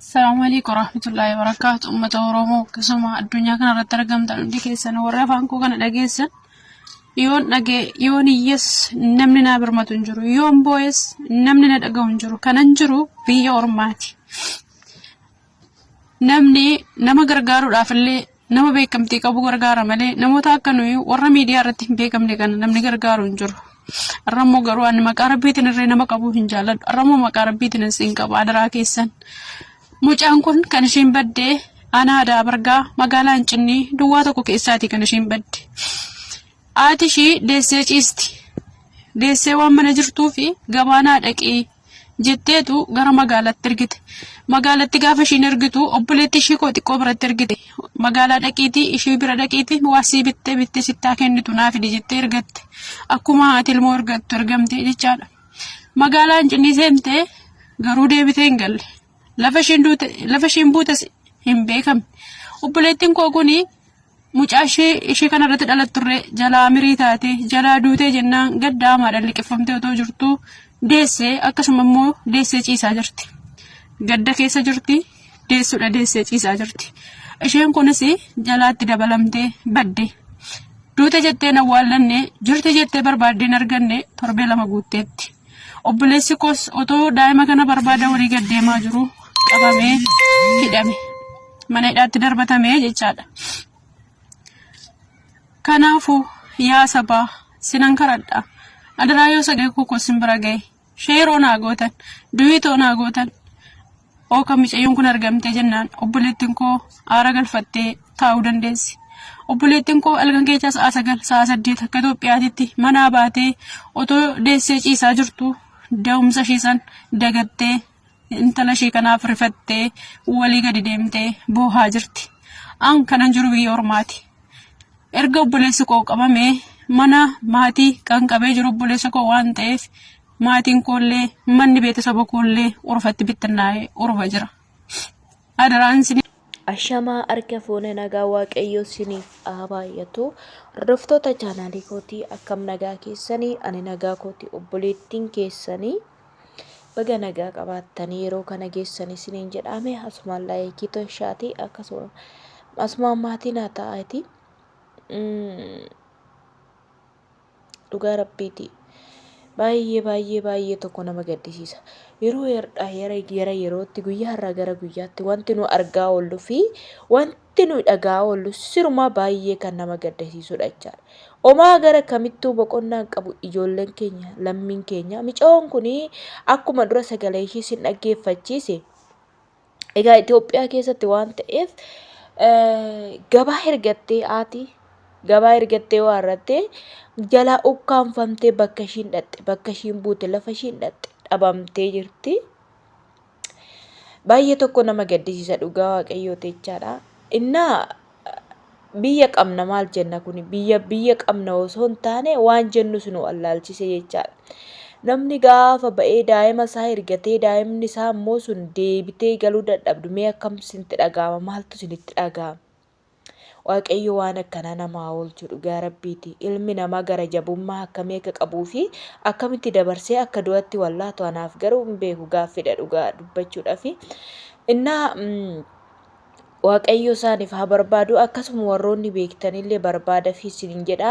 Assalamualaikum warahmatullahi wabarakatuh. Ummata Oromoo akkasuma addunyaa kana irratti argamtan hundi keessan warra afaan koo kana dhageessan yoon iyyees namni na birmatu hin jiru, yoon boo'es namni na dhaga'u hin jiru. Kanan jiru biyya ormaati. Namni nama gargaaruudhaaf illee nama beekamtii qabu gargaara malee namoota akka nuyi warra miidiyaa irratti hin beekamne kana namni gargaaru hin jiru. Arrammoo garuu ani maqaa rabbiitiin irree nama qabu hin jaalladhu. Arrammoo maqaa rabbiitiin isin qaba adaraa keessan. Mucaan kun kan isheen baddee aanaa aadaa bargaa magaalaa Hincinnii duwwaa tokko keessaati kan isheen badde. Haati ishii deessee ciisti. Deessee waan mana jirtuu fi gabaanaa dhaqii jetteetu gara magaalaatti ergite. Magaalatti gaafa ishiin ergitu obboleetti ishii koo xiqqoo biratti ergite. Magaalaa dhaqiitii ishii bira dhaqiitii waasii bittee sittaa kennitu naaf fidi jettee ergatte. Akkuma haati ilmoo ergattu ergamte jechaadha. Magaalaa Hincinnii seentee garuu deebitee hin galle. Lafa isheen buutes hin beekamne. Obboleettiin koo kuni mucaa ishee kanarratti dhalatturre jalaa mirii taate jalaa duutee jennaan gaddaamaadhaan liqeeffamtee otoo jirtu deessee akkasuma immoo deessee ciisaa jirti. Gadda keessa jirti deessuudha deessee ciisaa jirti. Isheen kunis jalaatti dabalamtee badde. Duute jettee na awwaallanne jirti jettee barbaaddeen arganne torbee 2 guutteetti. Obboleessi koos otoo daa'ima kana barbaada walii gaddeemaa jiru qabamee hidhame. Mana hidhaatti darbatamee jechaadha. Kanaafuu yaa sabaa sinan karadha. Adaraa yoo sagee koo simbira gahe sheeroo naa gootan duwitoo naa gootan ooka micayyoon kun argamte jennaan obboleettiin koo aara galfattee taa'uu dandeessi. Obboleettiin koo halkan keessa sa'a 9 sa'a 8 akka Itoophiyaatti manaa baatee otoo deessee ciisaa jirtu da'umsa ishiisan dagattee intala ishee kanaaf rifattee walii gadi deemtee boohaa jirti. An kanan jiru biyya ormaati. Erga obboleessi koo qabamee mana maatii kan qabee jiru obboleessi koo waan ta'eef maatiin koollee manni beeksisa koollee orfatti bittinnaa'ee orfa jira. Adaraan sin Ashamaa harka fuune nagaa waaqayyoo siniif baay'atu. Hordoftoota chaanaalii kootii akkam nagaa keessanii ani nagaa kootii obboleettiin keessanii baga nagaa qabaattanii yeroo kana geessanii siniin jedhame asumaan laayikii toshaatii akkasuma asumaan maatiin haa ta'aati. Dhugaa rabbiiti. Baay'ee tokko nama gaddisiisa. Yerootti guyyaa irraa gara guyyaatti wanti nu argaa oollu fi wanti nu dhagaa oollu siruma baay'ee kan nama gaddisiisudha jechaadha. Omaa gara kamittuu boqonnaan qabu ijoolleen keenya lammiin keenya micoon kuni akkuma dura sagalee ishii sin dhaggeeffachiise. Egaa Itoophiyaa keessatti waan ta'eef gabaa ergattee waarrattee jala ukkaanfamtee bakka ishiin buute lafa ishiin dhatte dhabamtee jirti. Baay'ee tokko nama gaddisiisa dhugaa waaqayyoo jechaadha. Innaa biyya qabna maal jenna kuni biyya qabna osoo hin taane waan jennu sunu allaalchise jechaadha. Namni gaafa ba'ee daa'ima isaa ergatee daa'imni isaa immoo sun deebitee galuu dadhabdu mee akkam isinitti dhaga'ama maaltu isinitti dhaga'ama? Waaqayyo waan akkana namaa oolchu dhugaa rabbiiti. Ilmi namaa gara jabummaa akkamii akka qabuu fi akkamitti dabarsee akka du'atti wallaatu anaaf garuu hin beeku gaaffiidha dhugaa dubbachuudhaaf. Innaa waaqayyo isaaniif haa barbaadu akkasuma warroonni beektanillee barbaada fi isiniin jedha.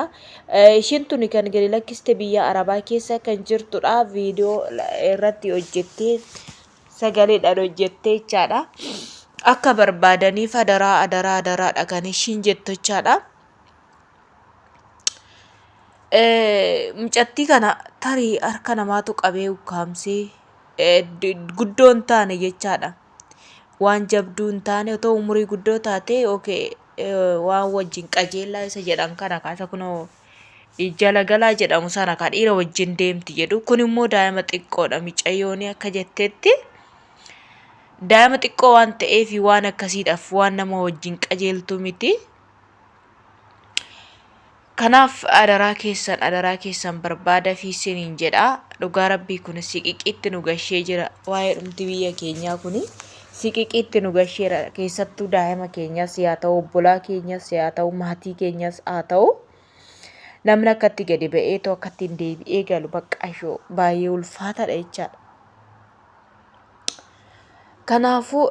Ishiin tuni kan gadi lakkiste biyya Arabaa keessa kan jirtudha. Viidiyoo irratti hojjettee sagaleedhaan hojjettee jechaadha. Akka barbaadaniif adaraa kan ishiin jettu jechaadha. Mucattii kana tarii harka namaatu qabee ukkaamsee guddoo hin taane jechaadha. Waan jabduu hin taane otoo umurii guddoo taate waan wajjin qajeellaa isa jedhan kana kaasa kunoo jala galaa jedhamu sana kan dhiira wajjin deemti jedhu kun immoo daa'ima xiqqoodha micayyoon akka jetteetti. Daa'ima xiqqoo waan ta'eef waan akkasiidhaaf waan nama wajjin qajeeltu miti. Kanaaf adaraa keessan barbaada fi isiniin jedha. Dhugaa rabbii kun siqiqiitti nu gashee jira. Waa'ee dhumti biyya keenyaa kun siqiqiitti nu gasheera. Keessattuu daa'ima keenyas haa ta'u obbolaa keenyas haa ta'u maatii keenyas haa ta'u namni akkatti gadi ba'eetoo akkatti hin deebi'ee galu baqqashoo baay'ee ulfaataadha jechaadha. Kanaafuu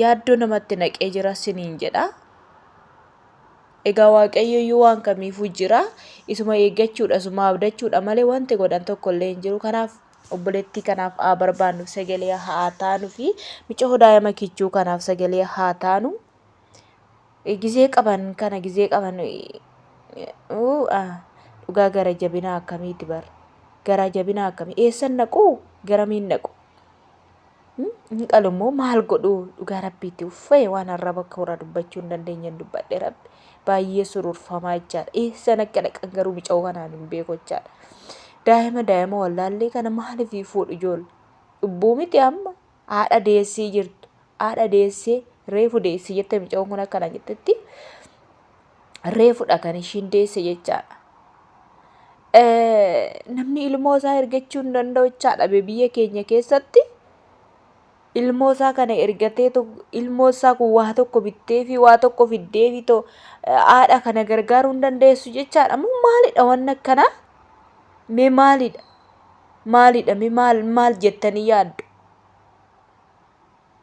yaaddoo namatti naqee jira siniin jedha. Egaa waaqayyoyyuu waan kamiifuu jira. Isuma eeggachuudha, isuma abdachuudha malee wanti godhan tokko illee hin jiru. Kanaaf obboleettii kanaaf haa barbaannu sagalee haa taanu fi mucaa daa'ima kichuu kanaaf sagalee haa taanu. Gizee qaban kana gizee qaban dhugaa gara jabinaa akkamiiti bara? Gara jabinaa akkamii? Eessan naqu? Garamiin naqu? Hin qalummoo maal godhu? Dhugaa rabbiitti uffee waan arraba koora dubbachuu hin dandeenye dubbadhe rabbi. Baay'ee sururfamaa jechaadha. Eessan akka dhaqan garuu mucaa kanaan hin beeku jechaadha. Daa'ima wallaallee kana maaliif fuudhu ijoollee? Dhubbuu miti amma haadha deessee jirtu. Haadha deessee reefu deessee jette mucaan kun akkana jettetti reefudha kan ishiin deesse jechaadha. Namni ilmoo isaa ergachuu hin danda'u jechaadha biyya keenya keessatti. Ilmoo isaa kana ergatee ilmoo isaa kun waa tokko bittee fi waa tokko fiddee fi haadha kana gargaaruu hin dandeessu jechaadha. Ammoo maalidha waan akkanaa? Mee maalidha? Maalidha? Mee maal jettanii yaaddu?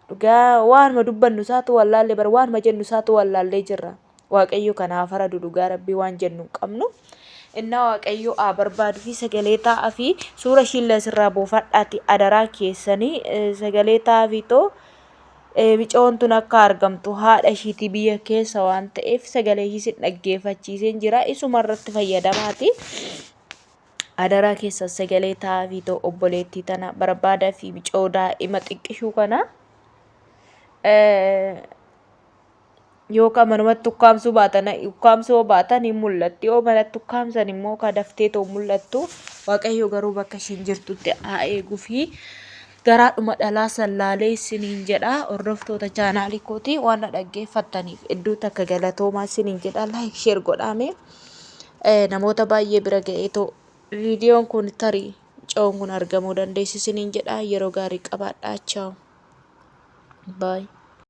Dhugaa waanuma dubbannu isaatu wallaallee bara waanuma jennu isaatu wallaallee jirra. Waaqayyo kanaaf faradu dhugaa rabbii waan jennu hin qabnu. Innaa waaqayyo barbaadu fi sagalee taa'aa fi suura ishii asirraa buufadhaati adaraa keessanii sagalee taa'aa fi mucaan tun akka argamtu haadha ishiitii biyya keessa waan ta'eef sagalee ishii dhaggeeffachiisee jira. Isuma irratti fayyadamaati. Adaraa keessa sagalee taa'aa fi obboleettii tana barbaadaa fi mucaa daa'ima xiqqishuu kana yookaan manumatti ukkaamsuu baatan hin mul'atti. Yoo manatti ukkaamsan immoo ka daftee mul'attu. Waaqayyo garuu bakka ishiin jirtutti haa eeguu fi garaadhuma dhalaa sallaalee isiniin jedha. Hordoftoota chaanaalii kooti waan dhaggeeffattaniif iddoo takka galatoomaa isiniin jedha. Laayik sheer godhaame namoota baay'ee bira ga'ee viidiyoon kun tarii mucaan kun argamuu dandeessi isiniin jedha. Yeroo gaarii qabaadhaa. Chaaw. Bye.